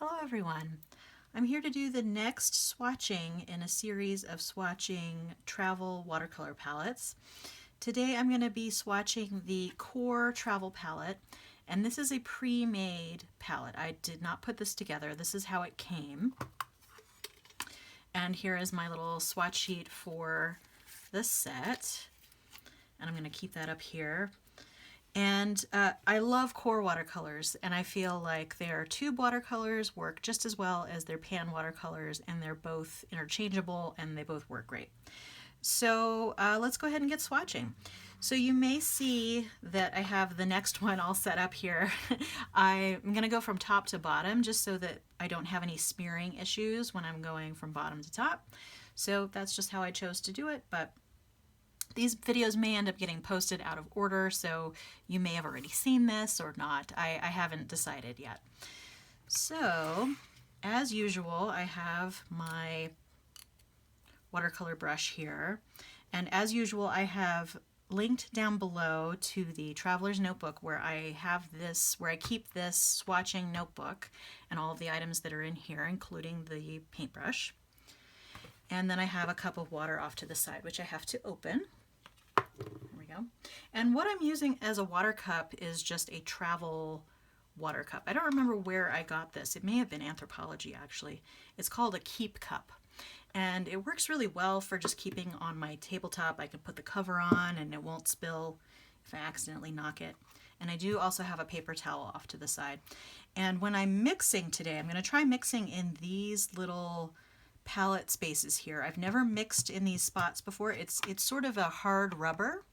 Hello everyone. I'm here to do the next swatching in a series of swatching travel watercolor palettes. Today I'm going to be swatching the Qor Travel Palette, and this is a pre-made palette. I did not put this together. This is how it came. And here is my little swatch sheet for the set. And I'm going to keep that up here. And I love Qor watercolors, and I feel like their tube watercolors work just as well as their pan watercolors, and they're both interchangeable and they both work great. So let's go ahead and get swatching. So you may see that I have the next one all set up here. I'm going to go from top to bottom just so that I don't have any smearing issues when I'm going from bottom to top. So that's just how I chose to do it, but these videos may end up getting posted out of order, so you may have already seen this or not. I haven't decided yet. So, as usual, I have my watercolor brush here, and as usual, I have linked down below to the Traveler's Notebook where I keep this swatching notebook and all of the items that are in here, including the paintbrush. And then I have a cup of water off to the side, which I have to open. There we go. And what I'm using as a water cup is just a travel water cup. I don't remember where I got this. It may have been Anthropology, actually. It's called a keep cup. And it works really well for just keeping on my tabletop. I can put the cover on and it won't spill if I accidentally knock it. And I do also have a paper towel off to the side. And when I'm mixing today, I'm going to try mixing in these little palette spaces here. I've never mixed in these spots before. It's sort of a hard rubber,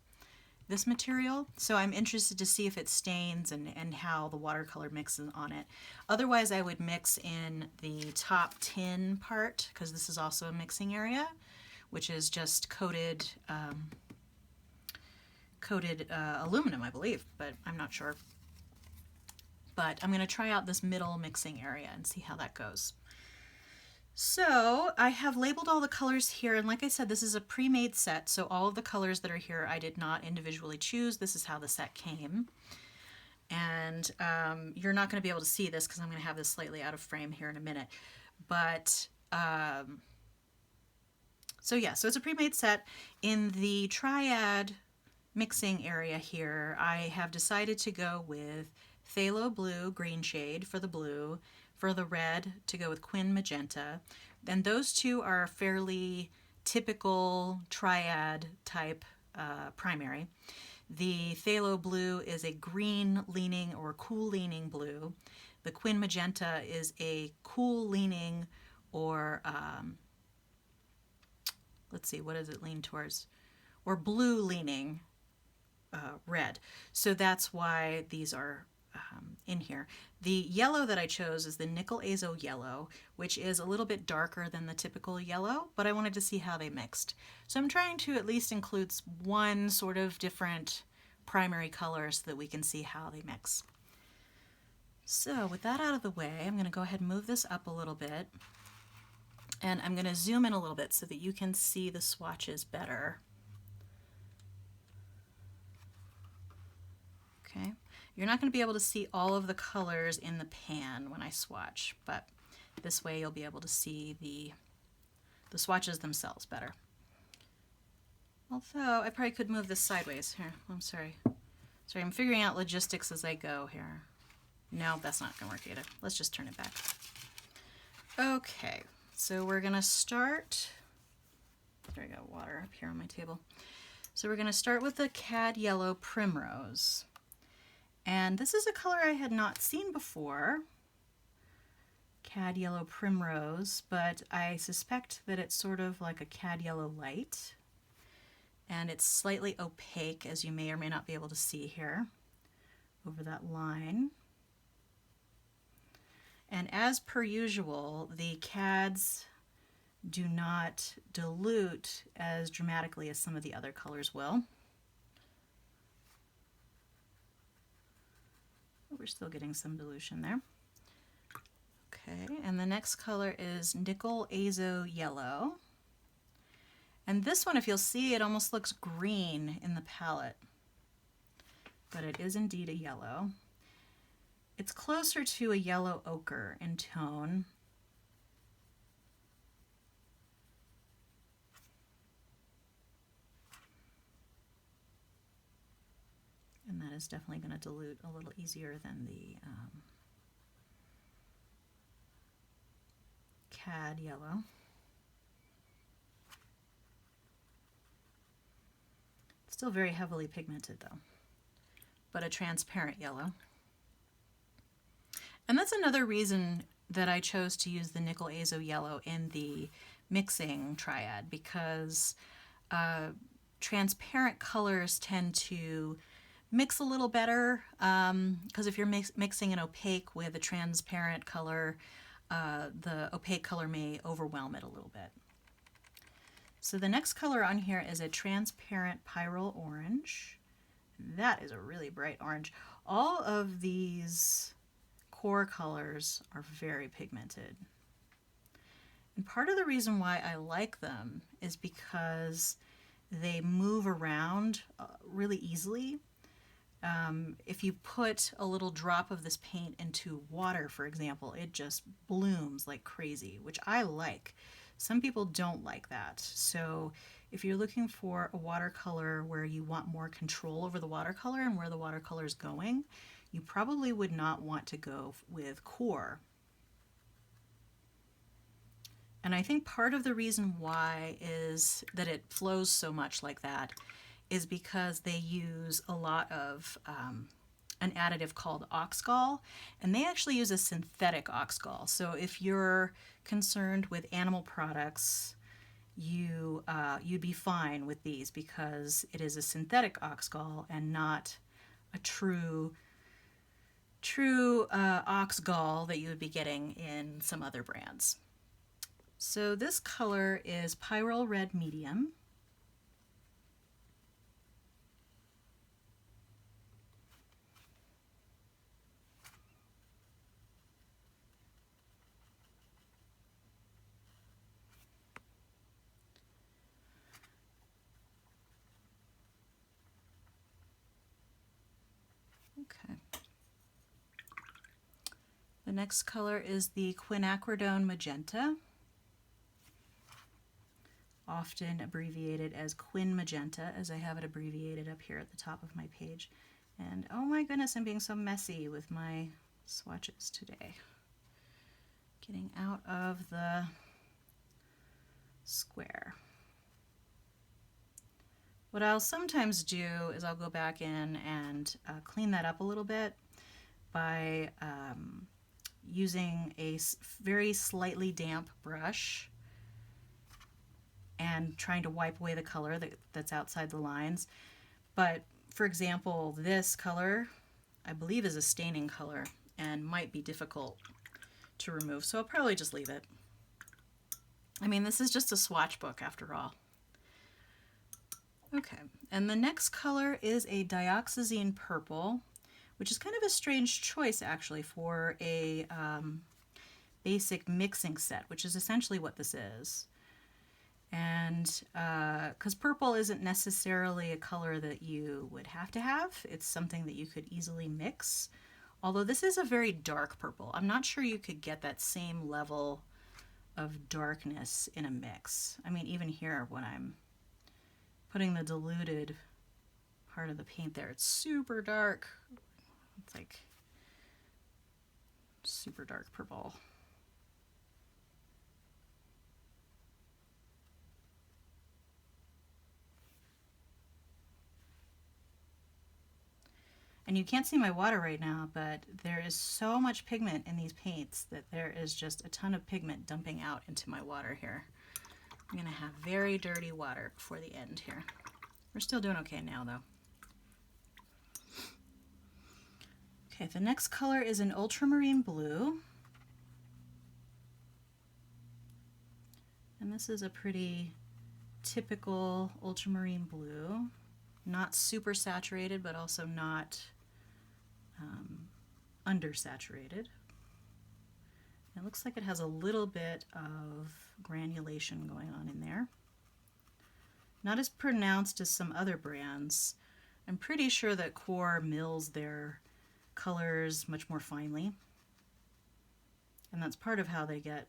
this material, so I'm interested to see if it stains and how the watercolor mixes on it. Otherwise I would mix in the top tin part, because this is also a mixing area, which is just coated aluminum, I believe, but I'm not sure. But I'm going to try out this middle mixing area and see how that goes. So I have labeled all the colors here, and like I said, this is a pre-made set, so all of the colors that are here I did not individually choose. This is how the set came. And you're not going to be able to see this because I'm going to have this slightly out of frame here in a minute. But so it's a pre-made set. In the triad mixing area here, I have decided to go with phthalo blue, green shade for the blue, for the red to go with Quin magenta. And those two are fairly typical triad type primary. The phthalo blue is a green leaning or cool leaning blue. The Quin magenta is a cool leaning or let's see, what does it lean towards? Or blue leaning red. So that's why these are in here. The yellow that I chose is the nickel azo yellow, which is a little bit darker than the typical yellow, but I wanted to see how they mixed. So I'm trying to at least include one sort of different primary color so that we can see how they mix. So with that out of the way, I'm going to go ahead and move this up a little bit, and I'm going to zoom in a little bit so that you can see the swatches better. Okay. You're not going to be able to see all of the colors in the pan when I swatch, but this way you'll be able to see the swatches themselves better. Although I probably could move this sideways. Here, I'm sorry. Sorry, I'm figuring out logistics as I go here. No, that's not going to work either. Let's just turn it back. Okay, so we're going to start. There we go, water up here on my table. So we're going to start with the Cad Yellow Primrose. And this is a color I had not seen before, Cad Yellow Primrose, but I suspect that it's sort of like a Cad Yellow Light. And it's slightly opaque, as you may or may not be able to see here, over that line. And as per usual, the Cads do not dilute as dramatically as some of the other colors will. We're still getting some dilution there. Okay, and the next color is Nickel Azo Yellow. And this one, if you'll see, it almost looks green in the palette, but it is indeed a yellow. It's closer to a yellow ochre in tone. And that is definitely going to dilute a little easier than the cad yellow. Still very heavily pigmented though, but a transparent yellow. And that's another reason that I chose to use the nickel azo yellow in the mixing triad, because transparent colors tend to mix a little better, because if you're mixing an opaque with a transparent color, the opaque color may overwhelm it a little bit. So the next color on here is a transparent pyrrole orange. That is a really bright orange. All of these Qor colors are very pigmented. And part of the reason why I like them is because they move around really easily. If you put a little drop of this paint into water, for example, it just blooms like crazy, which I like. Some people don't like that. So if you're looking for a watercolor where you want more control over the watercolor and where the watercolor is going, you probably would not want to go with Qor. And I think part of the reason why is that it flows so much like that is because they use a lot of an additive called oxgall, and they actually use a synthetic oxgall. So if you're concerned with animal products, you'd be fine with these because it is a synthetic oxgall and not a true oxgall that you would be getting in some other brands. So this color is Pyrrole Red Medium. Okay. The next color is the quinacridone Magenta, often abbreviated as Quin Magenta, as I have it abbreviated up here at the top of my page. And oh my goodness, I'm being so messy with my swatches today. Getting out of the square. What I'll sometimes do is I'll go back in and clean that up a little bit by using a very slightly damp brush and trying to wipe away the color that's outside the lines. But for example, this color I believe is a staining color and might be difficult to remove, so I'll probably just leave it. I mean, this is just a swatch book after all. Okay, and the next color is a dioxazine purple, which is kind of a strange choice actually for a basic mixing set, which is essentially what this is. And because purple isn't necessarily a color that you would have to have, it's something that you could easily mix. Although this is a very dark purple. I'm not sure you could get that same level of darkness in a mix. I mean, even here when I'm putting the diluted part of the paint there, it's super dark. It's like super dark purple. And you can't see my water right now, but there is so much pigment in these paints that there is just a ton of pigment dumping out into my water here. I'm gonna have very dirty water before the end here. We're still doing okay now though. Okay, the next color is an ultramarine blue. And this is a pretty typical ultramarine blue. Not super saturated, but also not undersaturated. It looks like it has a little bit of granulation going on in there. Not as pronounced as some other brands. I'm pretty sure that Qor mills their colors much more finely. And that's part of how they get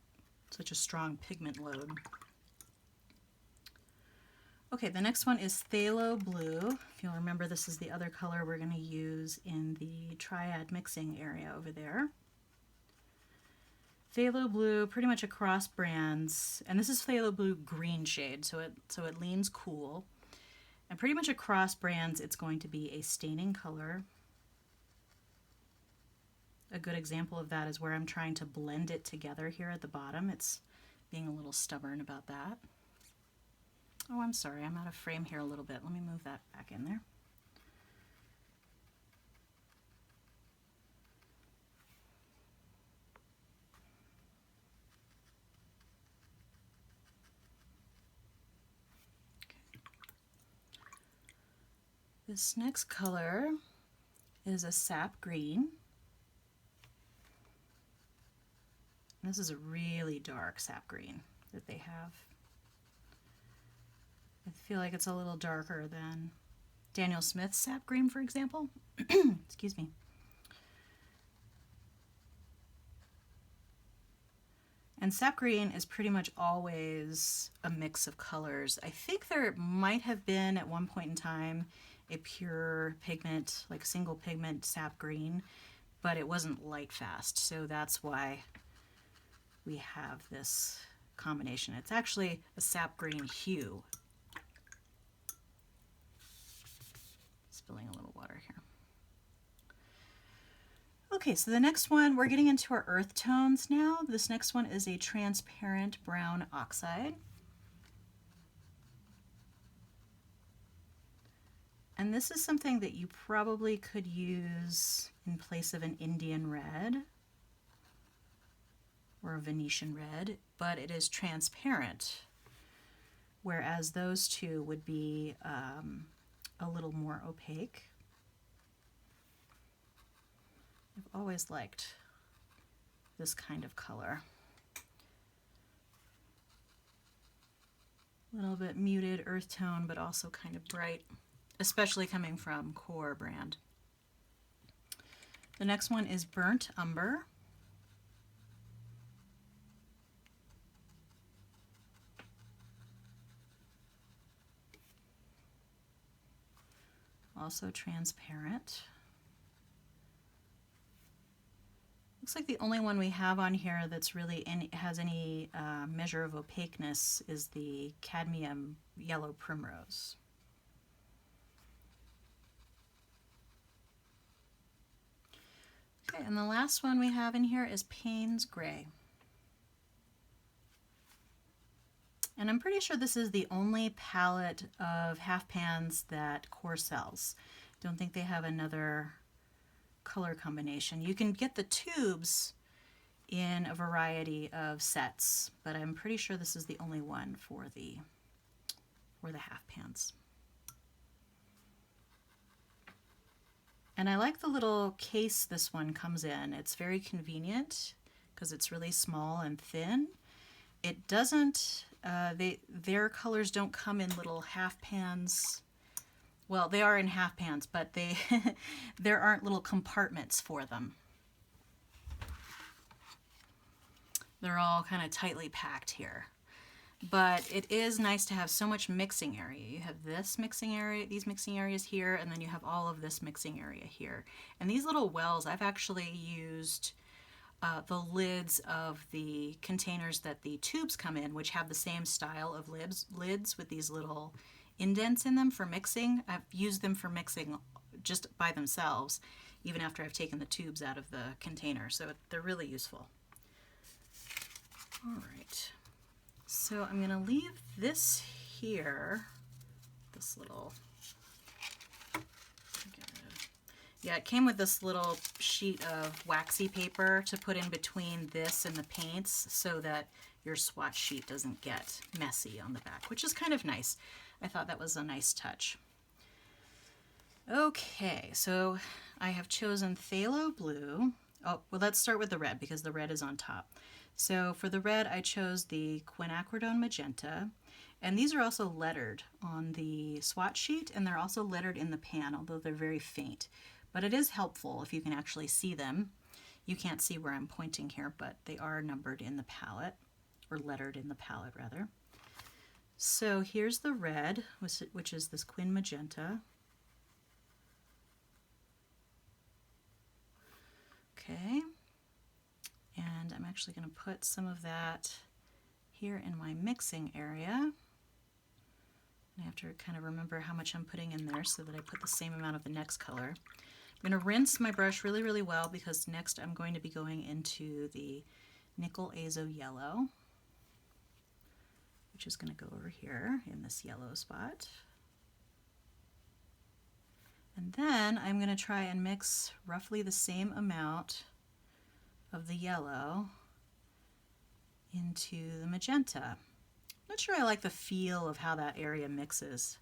such a strong pigment load. Okay, the next one is Phthalo Blue. If you'll remember, this is the other color we're going to use in the triad mixing area over there. Phthalo Blue, pretty much across brands, and this is Phthalo Blue green shade, so it leans cool. And pretty much across brands, it's going to be a staining color. A good example of that is where I'm trying to blend it together here at the bottom. It's being a little stubborn about that. Oh, I'm sorry, I'm out of frame here a little bit. Let me move that back in there. This next color is a sap green. This is a really dark sap green that they have. I feel like it's a little darker than Daniel Smith's sap green, for example. Excuse me. And sap green is pretty much always a mix of colors. I think there might have been at one point in time a pure pigment, like single pigment sap green, but it wasn't light fast, so that's why we have this combination. It's actually a sap green hue. Spilling a little water here. Okay, so the next one, we're getting into our earth tones now. This next one is a transparent brown oxide. And this is something that you probably could use in place of an Indian red or a Venetian red, but it is transparent, whereas those two would be a little more opaque. I've always liked this kind of color. A little bit muted earth tone, but also kind of bright, especially coming from Qor brand. The next one is Burnt Umber. Also transparent. Looks like the only one we have on here that's really has any measure of opaqueness is the Cadmium Yellow Primrose. Okay, and the last one we have in here is Payne's Gray. And I'm pretty sure this is the only palette of half pans that Qor sells. Don't think they have another color combination. You can get the tubes in a variety of sets, but I'm pretty sure this is the only one for the half pans. And I like the little case this one comes in. It's very convenient because it's really small and thin. It doesn't, their colors don't come in little half pans. Well, they are in half pans, but there aren't little compartments for them. They're all kind of tightly packed here. But it is nice to have so much mixing area. You have this mixing area, these mixing areas here, and then you have all of this mixing area here. And these little wells, I've actually used the lids of the containers that the tubes come in, which have the same style of lids with these little indents in them for mixing. I've used them for mixing just by themselves, even after I've taken the tubes out of the container. So they're really useful. All right. So I'm going to leave this here, this little, yeah, it came with this little sheet of waxy paper to put in between this and the paints so that your swatch sheet doesn't get messy on the back, which is kind of nice. I thought that was a nice touch. Okay, so I have chosen Phthalo Blue. Oh, well, let's start with the red because the red is on top. So for the red, I chose the Quinacridone Magenta, and these are also lettered on the swatch sheet, and they're also lettered in the pan, although they're very faint. but it is helpful if you can actually see them. You can't see where I'm pointing here, but they are numbered in the palette, or lettered in the palette rather. So here's the red, which is this Quin Magenta. Okay, and I'm actually going to put some of that here in my mixing area. I have to kind of remember how much I'm putting in there so that I put the same amount of the next color. I'm going to rinse my brush really, really well because next I'm going to be going into the Nickel Azo Yellow, which is going to go over here in this yellow spot. And then I'm going to try and mix roughly the same amount of the yellow into the magenta. I'm not sure I like the feel of how that area mixes.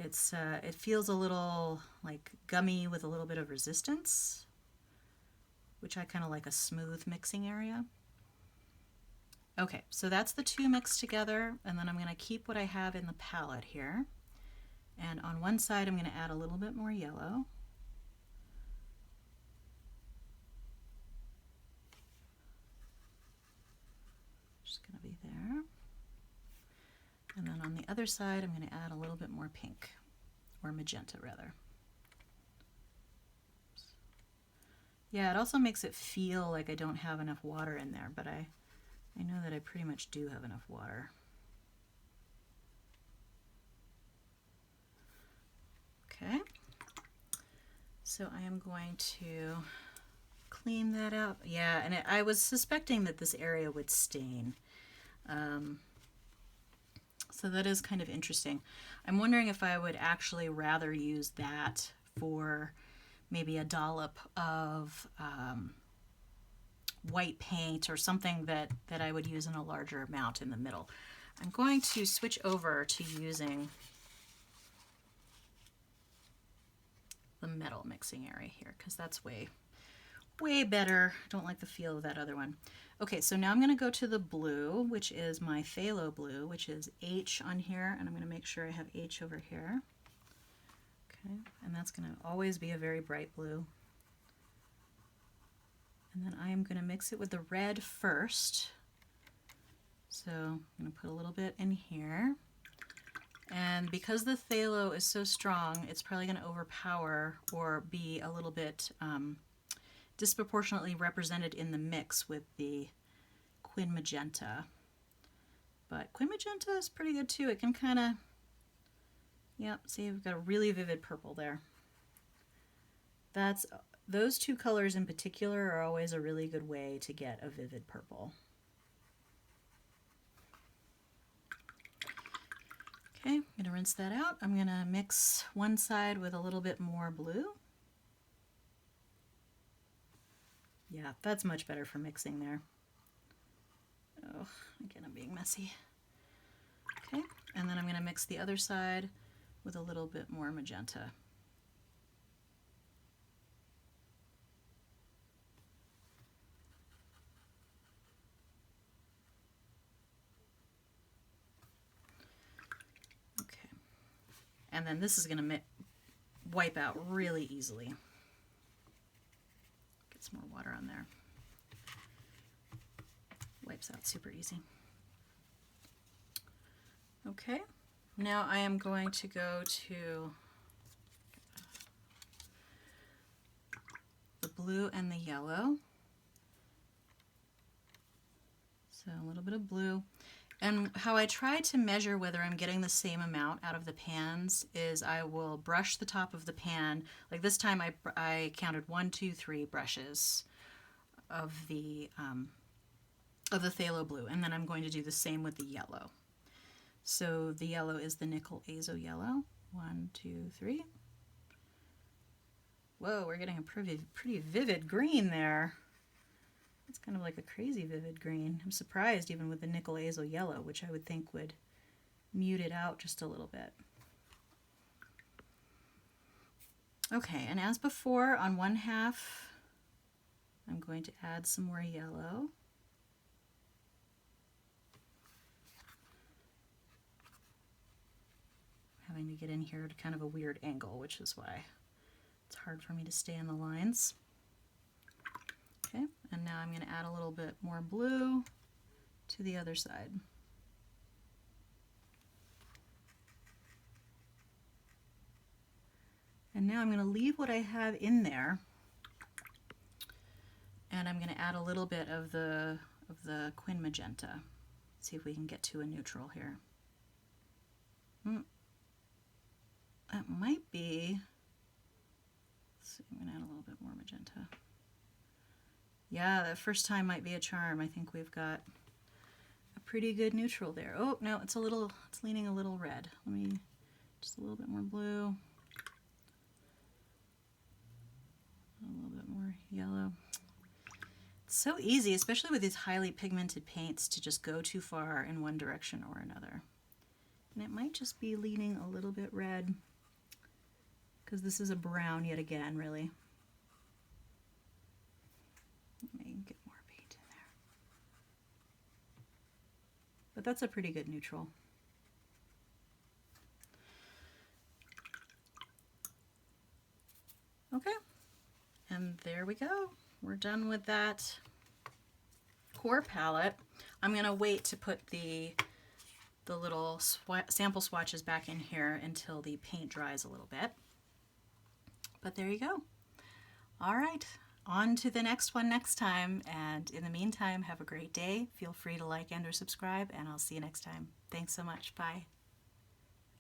It feels a little like gummy with a little bit of resistance, which I kind of like a smooth mixing area. Okay, so that's the two mixed together, and then I'm going to keep what I have in the palette here. And on one side I'm going to add a little bit more yellow. Just going to be there. And then on the other side I'm going to add a little bit more pink, or magenta rather. Yeah, it also makes it feel like I don't have enough water in there, but I know that I pretty much do have enough water. Okay, so I am going to clean that up. Yeah, and I was suspecting that this area would stain. So that is kind of interesting. I'm wondering if I would actually rather use that for maybe a dollop of white paint or something that I would use in a larger amount in the middle. I'm going to switch over to using the metal mixing area here because that's way better. I don't like the feel of that other one. Okay, so now I'm going to go to the blue, which is my phthalo blue, which is H on here, and I'm going to make sure I have H over here. Okay, and that's going to always be a very bright blue. And then I am going to mix it with the red first. So I'm going to put a little bit in here. And because the phthalo is so strong, it's probably going to overpower or be a little bit disproportionately represented in the mix with the Quin Magenta. But Quin Magenta is pretty good too. It can kind of, yep, see, we've got a really vivid purple there. Those two colors in particular are always a really good way to get a vivid purple. Okay, I'm going to rinse that out. I'm going to mix one side with a little bit more blue. Yeah, that's much better for mixing there. Oh, again, I'm being messy. Okay, and then I'm going to mix the other side with a little bit more magenta. Okay, and then this is going to wipe out really easily. Get some more water on there. Wipes out super easy. Okay, now I am going to go to the blue and the yellow. So a little bit of blue. And how I try to measure whether I'm getting the same amount out of the pans is I will brush the top of the pan. Like this time I counted 1, 2, 3 brushes of the phthalo blue, and then I'm going to do the same with the yellow. So the yellow is the Nickel Azo Yellow. 1, 2, 3. Whoa, we're getting a pretty vivid green there. It's kind of like a crazy vivid green. I'm surprised even with the Nickel Azo Yellow, which I would think would mute it out just a little bit. Okay, and as before, on one half, I'm going to add some more yellow. Having to get in here at kind of a weird angle, which is why it's hard for me to stay in the lines. Okay, and now I'm going to add a little bit more blue to the other side. And now I'm going to leave what I have in there, and I'm going to add a little bit of the Quin Magenta. See if we can get to a neutral here. That might be, let's see, I'm going to add a little bit more magenta. Yeah, that first time might be a charm. I think we've got a pretty good neutral there. Oh, no, it's leaning a little red. Let me, just a little bit more blue. A little bit more yellow. It's so easy, especially with these highly pigmented paints, to just go too far in one direction or another. And it might just be leaning a little bit red, because this is a brown yet again, really. Let me get more paint in there. But that's a pretty good neutral. Okay, and there we go. We're done with that Qor palette. I'm going to wait to put the little sample swatches back in here until the paint dries a little bit. But there you go. All right, on to the next one next time. And in the meantime, have a great day. Feel free to like and or subscribe, and I'll see you next time. Thanks so much. Bye.